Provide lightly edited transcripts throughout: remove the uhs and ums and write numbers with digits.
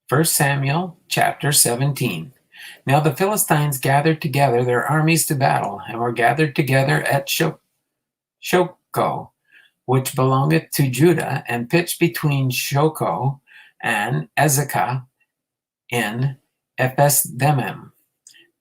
1 Samuel chapter 17. Now the Philistines gathered together their armies to battle, and were gathered together at Shocho, which belongeth to Judah, and pitched between Shocho and Ezekah in Ephes-dammim.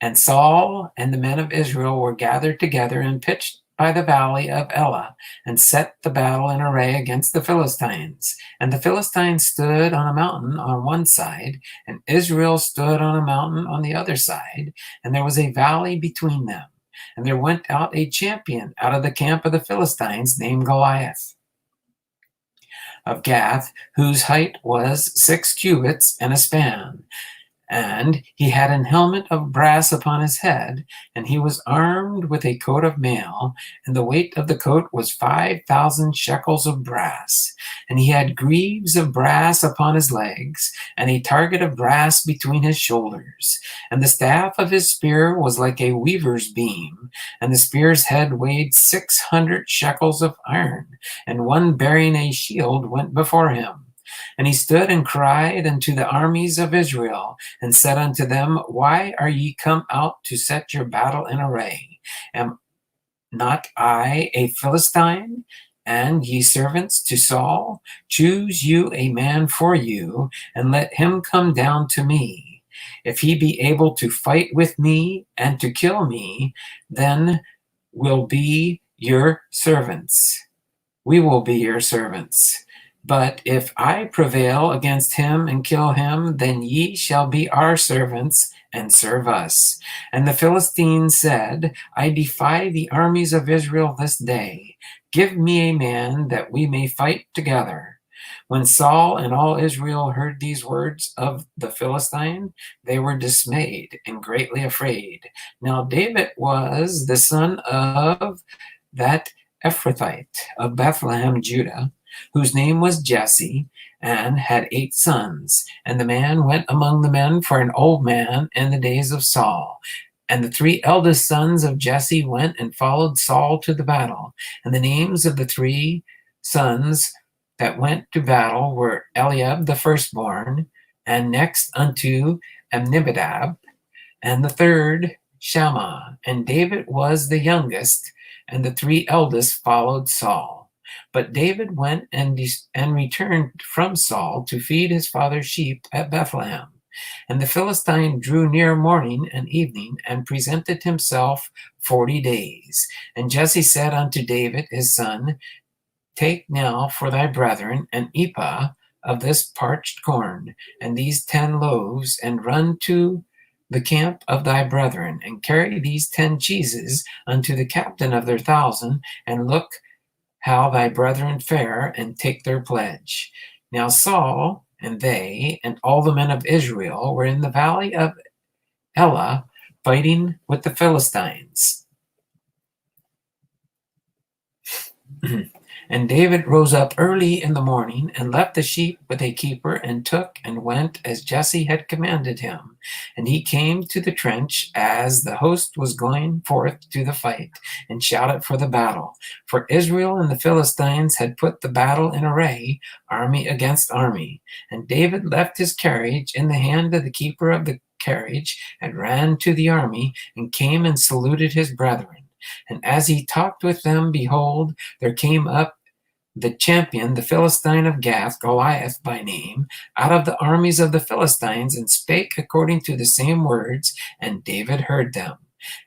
And Saul and the men of Israel were gathered together and pitched by the valley of Elah, and set the battle in array against the Philistines. And the Philistines stood on a mountain on one side, and Israel stood on a mountain on the other side, and there was a valley between them. And there went out a champion out of the camp of the Philistines, named Goliath of Gath, whose height was 6 cubits and a span. And he had an helmet of brass upon his head, and he was armed with a coat of mail, and the weight of the coat was 5,000 shekels of brass. And he had greaves of brass upon his legs, and a target of brass between his shoulders. And the staff of his spear was like a weaver's beam, and the spear's head weighed 600 shekels of iron, and one bearing a shield went before him. And he stood and cried unto the armies of Israel, and said unto them, Why are ye come out to set your battle in array? Am not I a Philistine? And ye servants to Saul, choose you a man for you, and let him come down to me. If he be able to fight with me and to kill me, then will be your servants. We will be your servants. But if I prevail against him and kill him, then ye shall be our servants and serve us. And the Philistines said, I defy the armies of Israel this day. Give me a man that we may fight together. When Saul and all Israel heard these words of the Philistine, they were dismayed and greatly afraid. Now David was the son of that Ephrathite of Bethlehem, Judah, whose name was Jesse, and had 8 sons. And the man went among the men for an old man in the days of Saul. And the 3 eldest sons of Jesse went and followed Saul to the battle. And the names of the 3 sons that went to battle were Eliab the firstborn, and next unto Amminadab, and the third Shammah. And David was the youngest, and the 3 eldest followed Saul. But David went and returned from Saul to feed his father's sheep at Bethlehem. And the Philistine drew near morning and evening, and presented himself 40 days. And Jesse said unto David his son, Take now for thy brethren an ephah of this parched corn, and these 10 loaves, and run to the camp of thy brethren, and carry these 10 cheeses unto the captain of their 1,000, and look how thy brethren fare, and take their pledge. Now Saul and they and all the men of Israel were in the valley of Elah, fighting with the Philistines. And David rose up early in the morning, and left the sheep with a keeper, and took and went as Jesse had commanded him. And he came to the trench as the host was going forth to the fight, and shouted for the battle. For Israel and the Philistines had put the battle in array, army against army. And David left his carriage in the hand of the keeper of the carriage, and ran to the army, and came and saluted his brethren. And as he talked with them, behold, there came up the champion, the Philistine of Gath, Goliath by name, out of the armies of the Philistines, and spake according to the same words, and David heard them.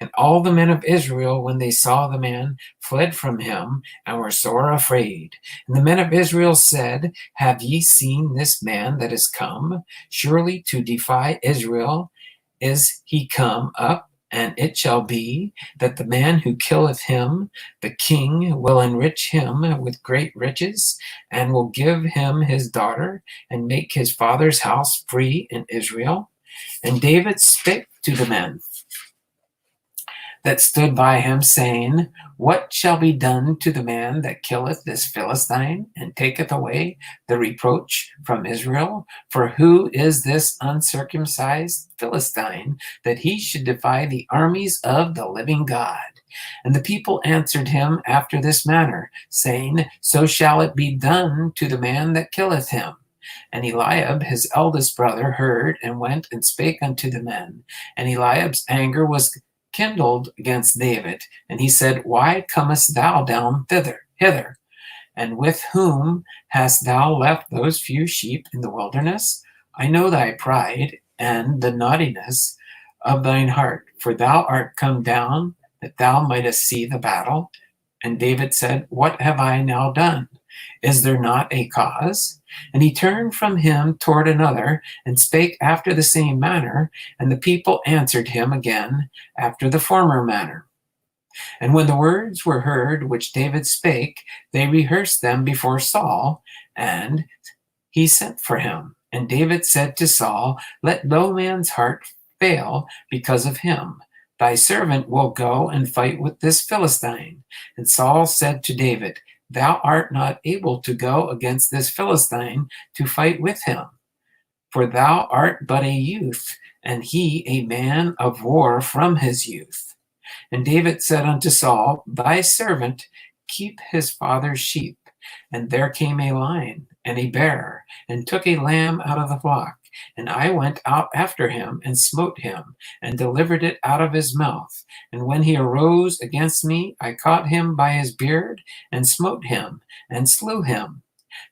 And all the men of Israel, when they saw the man, fled from him, and were sore afraid. And the men of Israel said, Have ye seen this man that is come? Surely to defy Israel is he come up. And it shall be that the man who killeth him, the king, will enrich him with great riches, and will give him his daughter, and make his father's house free in Israel. And David spake to the men that stood by him, saying, What shall be done to the man that killeth this Philistine, and taketh away the reproach from Israel? For who is this uncircumcised Philistine, that he should defy the armies of the living God? And the people answered him after this manner, saying, So shall it be done to the man that killeth him. And Eliab, his eldest brother, heard and went and spake unto the men. And Eliab's anger was kindled against David. And he said, Why comest thou down hither? And with whom hast thou left those few sheep in the wilderness? I know thy pride and the naughtiness of thine heart, for thou art come down that thou mightest see the battle. And David said, What have I now done? Is there not a cause? And he turned from him toward another, and spake after the same manner, and the people answered him again after the former manner. And when the words were heard which David spake, they rehearsed them before Saul, and he sent for him. And David said to Saul, Let no man's heart fail because of him. Thy servant will go and fight with this Philistine. And Saul said to David, Thou art not able to go against this Philistine to fight with him, for thou art but a youth, and he a man of war from his youth. And David said unto Saul, Thy servant keep his father's sheep. And there came a lion and a bear, and took a lamb out of the flock. And I went out after him, and smote him, and delivered it out of his mouth. And when he arose against me, I caught him by his beard, and smote him, and slew him.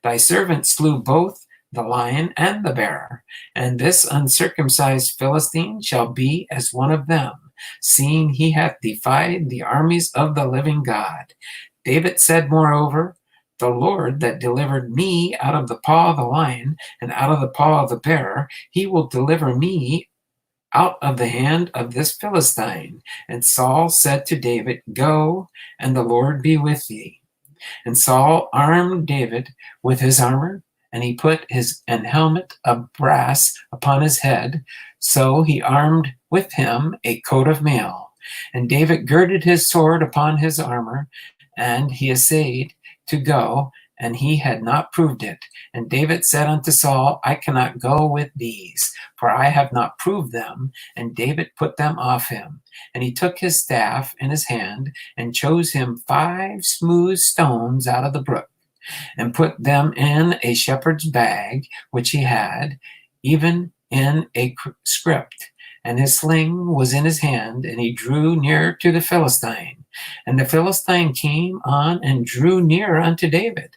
Thy servant slew both the lion and the bear, and this uncircumcised Philistine shall be as one of them, seeing he hath defied the armies of the living God. David said, moreover, The Lord that delivered me out of the paw of the lion and out of the paw of the bear, he will deliver me out of the hand of this Philistine. And Saul said to David, Go, and the Lord be with thee. And Saul armed David with his armor, and he put an helmet of brass upon his head. So he armed with him a coat of mail. And David girded his sword upon his armor, and he essayed to go, and he had not proved it. And David said unto Saul, I cannot go with these, for I have not proved them. And David put them off him. And he took his staff in his hand, and chose him 5 smooth stones out of the brook, and put them in a shepherd's bag which he had, even in a script. And his sling was in his hand, and he drew near to the Philistine. And the Philistine came on and drew near unto David.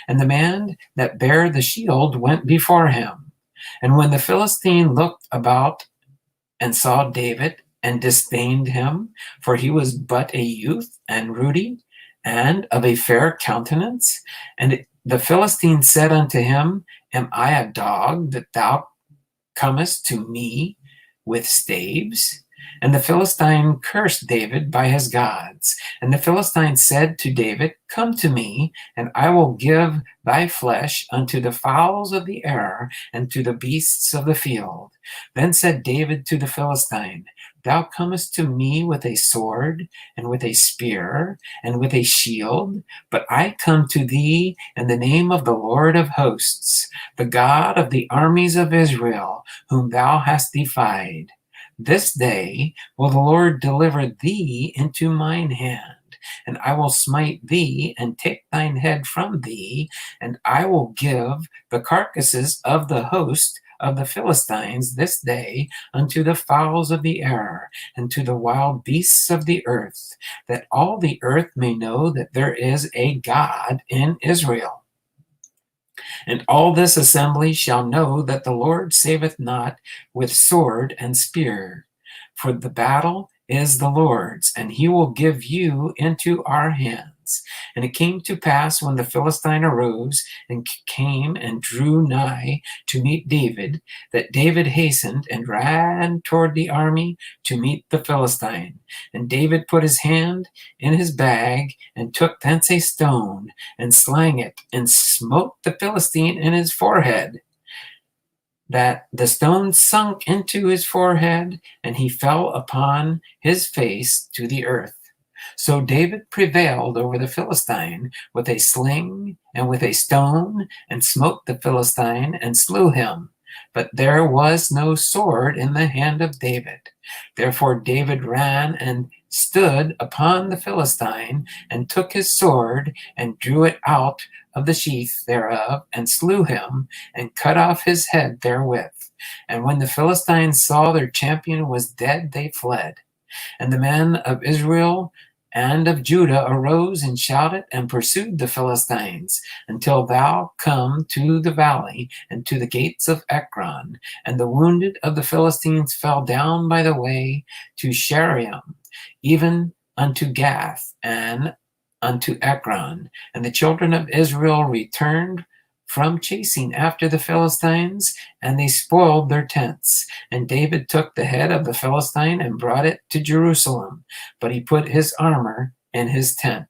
And the man that bare the shield went before him. And when the Philistine looked about and saw David, and disdained him, for he was but a youth and ruddy, and of a fair countenance, and the Philistine said unto him, Am I a dog that thou comest to me with staves? And the Philistine cursed David by his gods. And the Philistine said to David, Come to me, and I will give thy flesh unto the fowls of the air, and to the beasts of the field. Then said David to the Philistine, Thou comest to me with a sword, and with a spear, and with a shield, but I come to thee in the name of the Lord of hosts, the God of the armies of Israel, whom thou hast defied. This day will the Lord deliver thee into mine hand, and I will smite thee and take thine head from thee, and I will give the carcasses of the host of the Philistines this day unto the fowls of the air, and to the wild beasts of the earth, that all the earth may know that there is a God in Israel. And all this assembly shall know that the Lord saveth not with sword and spear, for the battle is the Lord's, and he will give you into our hands. And it came to pass, when the Philistine arose and came and drew nigh to meet David, that David hastened and ran toward the army to meet the Philistine. And David put his hand in his bag, and took thence a stone, and slang it, and smote the Philistine in his forehead, that the stone sunk into his forehead, and he fell upon his face to the earth. So David prevailed over the Philistine with a sling and with a stone, and smote the Philistine and slew him. But there was no sword in the hand of David. Therefore David ran and stood upon the Philistine, and took his sword, and drew it out of the sheath thereof, and slew him, and cut off his head therewith. And when the Philistines saw their champion was dead, they fled. And the men of Israel and of Judah arose and shouted and pursued the Philistines until thou come to the valley and to the gates of Ekron. And the wounded of the Philistines fell down by the way to Shaaraim, even unto Gath and unto Ekron. And the children of Israel returned from chasing after the Philistines, and they spoiled their tents. And David took the head of the Philistine and brought it to Jerusalem, but he put his armor in his tent.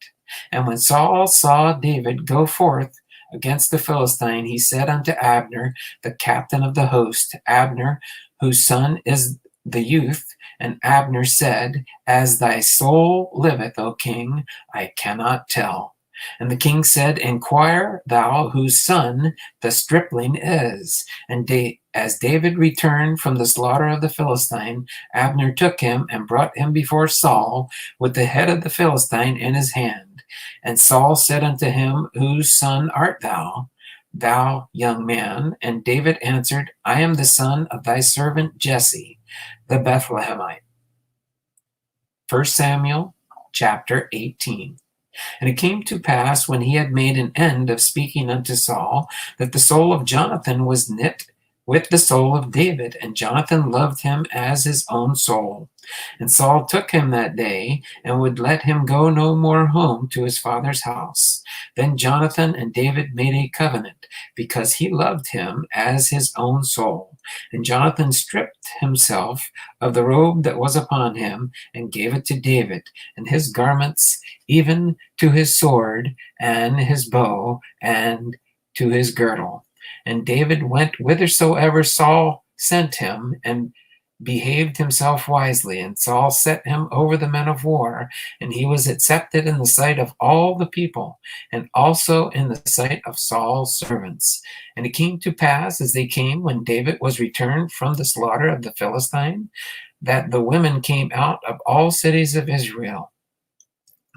And when Saul saw David go forth against the Philistine, he said unto Abner, the captain of the host, Abner, whose son is the youth. And Abner said, As thy soul liveth, O king, I cannot tell. And the king said, Inquire thou whose son the stripling is. And as David returned from the slaughter of the Philistine, Abner took him and brought him before Saul with the head of the Philistine in his hand. And Saul said unto him, Whose son art thou, thou young man? And David answered, I am the son of thy servant Jesse, the Bethlehemite. 1 Samuel chapter 18. And it came to pass, when he had made an end of speaking unto Saul, that the soul of Jonathan was knit with the soul of David, and Jonathan loved him as his own soul. And Saul took him that day, and would let him go no more home to his father's house. Then Jonathan and David made a covenant, because he loved him as his own soul. And Jonathan stripped himself of the robe that was upon him, and gave it to David, and his garments, even to his sword, and his bow, and to his girdle. And David went whithersoever Saul sent him, and behaved himself wisely. And Saul set him over the men of war, and he was accepted in the sight of all the people, and also in the sight of Saul's servants. And it came to pass, as they came, when David was returned from the slaughter of the Philistine, that the women came out of all cities of Israel,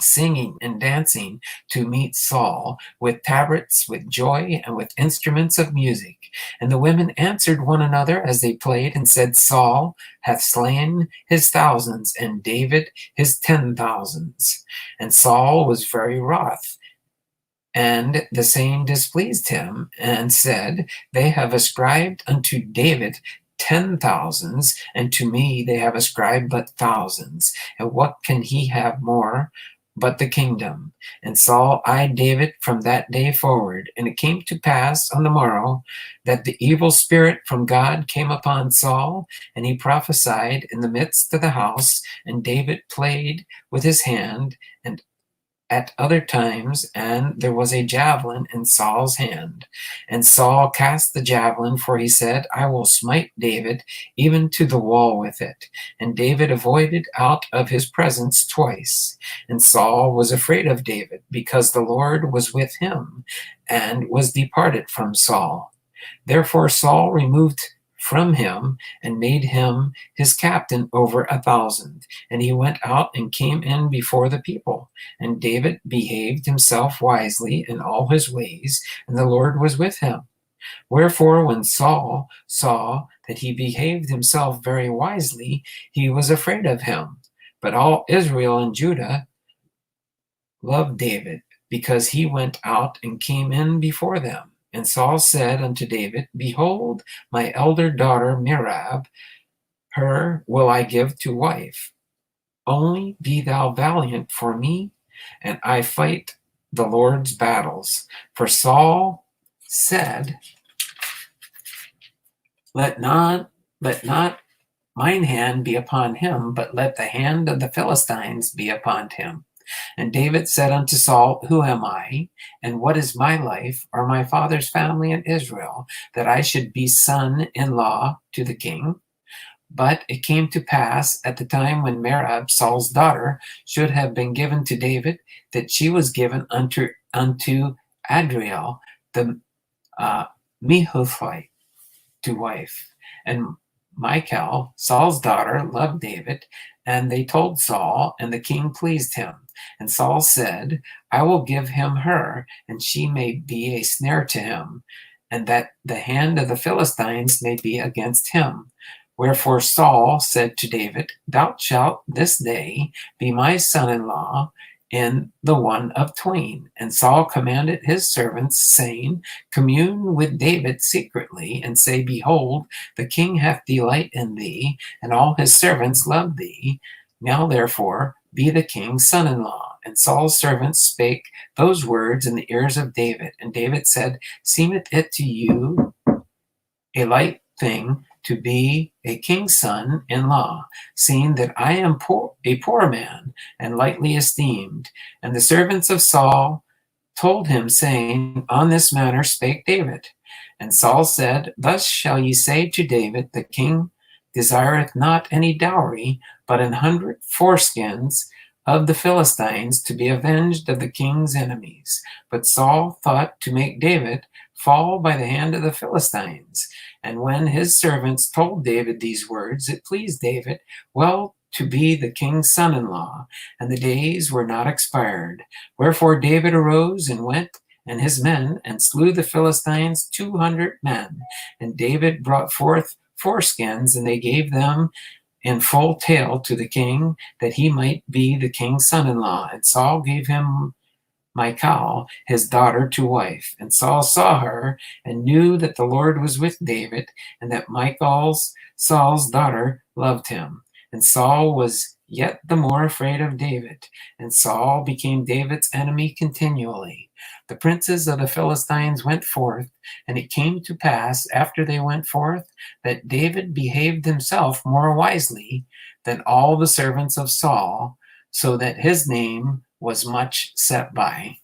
singing and dancing to meet Saul, with tabrets, with joy, and with instruments of music. And the women answered one another as they played, and said, Saul hath slain his thousands, and David his 10,000s. And Saul was very wroth, and the saying displeased him, and said, They have ascribed unto David 10,000s, and to me they have ascribed but thousands. And what can he have more but the kingdom? And Saul eyed David from that day forward. And it came to pass on the morrow that the evil spirit from God came upon Saul, and he prophesied in the midst of the house. And David played with his hand, and at other times, and there was a javelin in Saul's hand. And Saul cast the javelin, for he said, I will smite David even to the wall with it. And David avoided out of his presence twice. And Saul was afraid of David, because the Lord was with him, and was departed from Saul. Therefore Saul removed from him, and made him his captain over 1,000. And he went out and came in before the people. And David behaved himself wisely in all his ways, and the Lord was with him. Wherefore, when Saul saw that he behaved himself very wisely, he was afraid of him. But all Israel and Judah loved David, because he went out and came in before them. And Saul said unto David, Behold, my elder daughter Merab, her will I give to wife. Only be thou valiant for me, and I fight the Lord's battles. For Saul said, Let not mine hand be upon him, but let the hand of the Philistines be upon him. And David said unto Saul, Who am I, and what is my life, or my father's family in Israel, that I should be son-in-law to the king? But it came to pass at the time when Merab, Saul's daughter, should have been given to David, that she was given unto Adriel, the Mehothite, to wife. And Michal, Saul's daughter, loved David, And they told Saul, and the king pleased him. And Saul said, I will give him her, and she may be a snare to him, and that the hand of the Philistines may be against him. Wherefore Saul said to David, Thou shalt this day be my son-in-law in the one of twain. And Saul commanded his servants, saying, Commune with David secretly, and say, Behold, the king hath delight in thee, and all his servants love thee. Now therefore be the king's son-in-law. And Saul's servants spake those words in the ears of David. And David said, Seemeth it to you a light thing to be a king's son-in-law, seeing that I am a poor man and lightly esteemed? And the servants of Saul told him, saying, On this manner spake David. And Saul said, Thus shall ye say to David, The king desireth not any dowry, but 100 foreskins of the Philistines, to be avenged of the king's enemies. But Saul thought to make David fall by the hand of the Philistines. And when his servants told David these words, it pleased David well to be the king's son-in-law, and the days were not expired. Wherefore David arose and went, and his men, and slew the Philistines 200 men. And David brought forth foreskins, and they gave them in full tale to the king, that he might be the king's son-in-law. And Saul gave him Michal, his daughter, to wife. And Saul saw her, and knew that the Lord was with David, and that Michal, Saul's daughter, loved him. And Saul was yet the more afraid of David, and Saul became David's enemy continually. The princes of the Philistines went forth, and it came to pass, after they went forth, that David behaved himself more wisely than all the servants of Saul, so that his name was much set by.